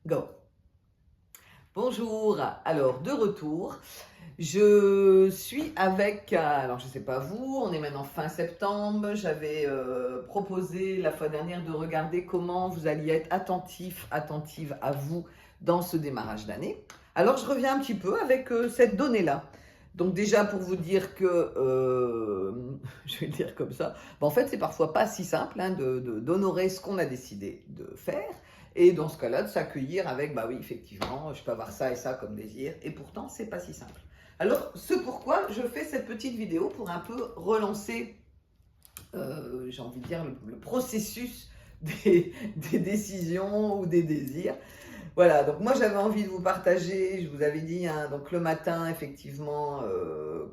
Go. Bonjour, alors de retour, je suis avec, alors je ne sais pas vous, on est maintenant fin septembre, j'avais proposé la fois dernière de regarder comment vous alliez être attentif, attentive à vous dans ce démarrage d'année. Alors je reviens un petit peu avec cette donnée-là. Donc déjà pour vous dire que, je vais le dire comme ça, en fait c'est parfois pas si simple d'honorer ce qu'on a décidé de faire. Et dans ce cas-là, de s'accueillir avec, bah oui, effectivement, je peux avoir ça et ça comme désir, et pourtant, c'est pas si simple. Alors, ce pourquoi je fais cette petite vidéo pour un peu relancer, j'ai envie de dire, le processus des décisions ou des désirs. Voilà, donc moi j'avais envie de vous partager, je vous avais dit, donc le matin, effectivement,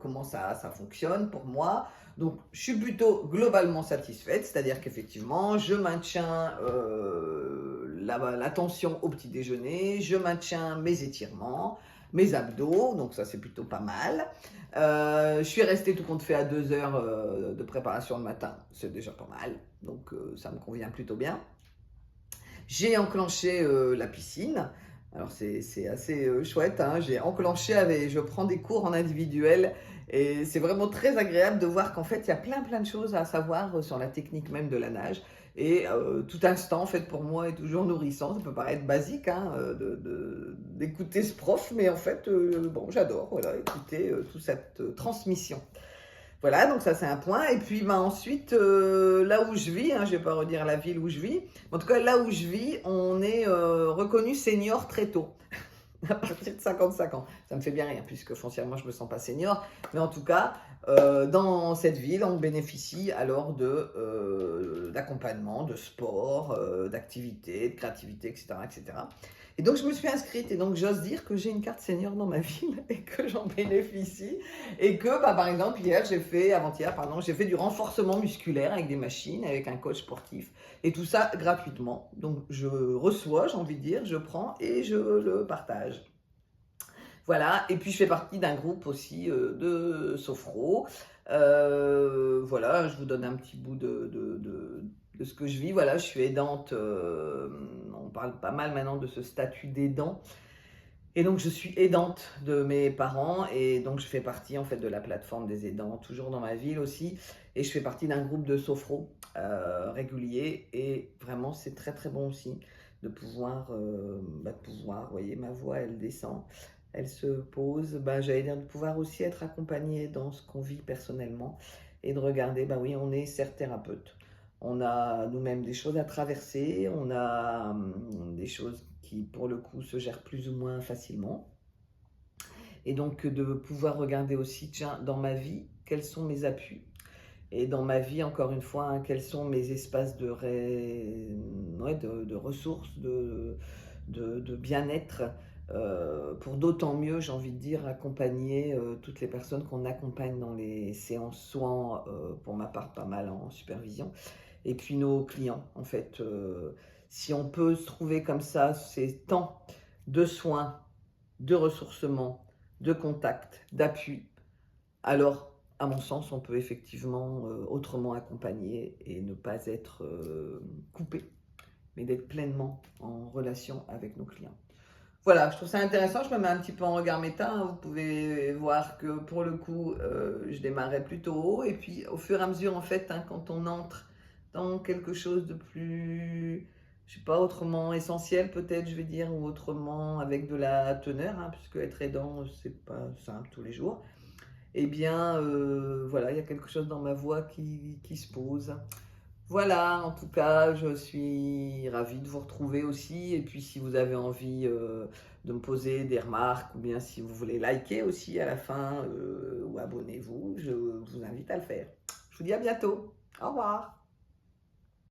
comment ça fonctionne pour moi. Donc je suis plutôt globalement satisfaite, c'est-à-dire qu'effectivement, je maintiens l'attention au petit déjeuner, je maintiens mes étirements, mes abdos, donc ça c'est plutôt pas mal. Je suis restée tout compte fait à 2 heures de préparation le matin, c'est déjà pas mal, donc ça me convient plutôt bien. J'ai enclenché la piscine. Alors c'est assez chouette, hein. J'ai enclenché je prends des cours en individuel et c'est vraiment très agréable de voir qu'en fait il y a plein de choses à savoir sur la technique même de la nage. Et tout instant, en fait, pour moi, est toujours nourrissant. Ça peut paraître basique hein, d'écouter ce prof, mais en fait, bon, j'adore voilà, écouter toute cette transmission. Voilà, donc ça c'est un point. Et puis bah, ensuite, là où je vis, je ne vais pas redire la ville où je vis, en tout cas là où je vis, on est reconnu senior très tôt, à partir de 55 ans. Ça me fait bien rire, puisque foncièrement je ne me sens pas senior, mais en tout cas, dans cette ville, on bénéficie alors d'accompagnement, de sport, d'activités, de créativité, etc., etc. Et donc je me suis inscrite et donc j'ose dire que j'ai une carte senior dans ma ville et que j'en bénéficie et que bah, par exemple avant-hier pardon, j'ai fait du renforcement musculaire avec des machines, avec un coach sportif et tout ça gratuitement. Donc je reçois, j'ai envie de dire, je prends et je le partage. Voilà, et puis je fais partie d'un groupe aussi de sophro. Voilà, je vous donne un petit bout de ce que je vis. Voilà, je suis aidante, on parle pas mal maintenant de ce statut d'aidant. Et donc je suis aidante de mes parents et donc je fais partie en fait de la plateforme des aidants, toujours dans ma ville aussi. Et je fais partie d'un groupe de sophro régulier et vraiment c'est très bon aussi vous voyez, ma voix elle descend, elle se pose, j'allais dire de pouvoir aussi être accompagnée dans ce qu'on vit personnellement et de regarder, oui, on est certes thérapeute, on a nous-mêmes des choses à traverser, on a des choses qui, pour le coup, se gèrent plus ou moins facilement. Et donc, de pouvoir regarder aussi, tiens, dans ma vie, quels sont mes appuis. Et dans ma vie, encore une fois, quels sont mes espaces de ressources, de bien-être, pour d'autant mieux, j'ai envie de dire, accompagner toutes les personnes qu'on accompagne dans les séances, soit pour ma part pas mal en supervision, et puis nos clients, en fait. Si on peut se trouver comme ça, ces temps de soins, de ressourcement, de contact, d'appui, alors, à mon sens, on peut effectivement autrement accompagner et ne pas être coupé, mais d'être pleinement en relation avec nos clients. Voilà, je trouve ça intéressant, je me mets un petit peu en regard méta, vous pouvez voir que pour le coup, je démarrais plutôt haut, et puis au fur et à mesure, en fait, quand on entre dans quelque chose de plus, je sais pas, autrement essentiel peut-être, je vais dire, ou autrement avec de la teneur, puisque être aidant, c'est pas simple tous les jours, eh bien, voilà, il y a quelque chose dans ma voix qui se pose. Voilà, en tout cas, je suis ravie de vous retrouver aussi. Et puis, si vous avez envie de me poser des remarques ou bien si vous voulez liker aussi à la fin ou abonnez-vous, je vous invite à le faire. Je vous dis à bientôt. Au revoir.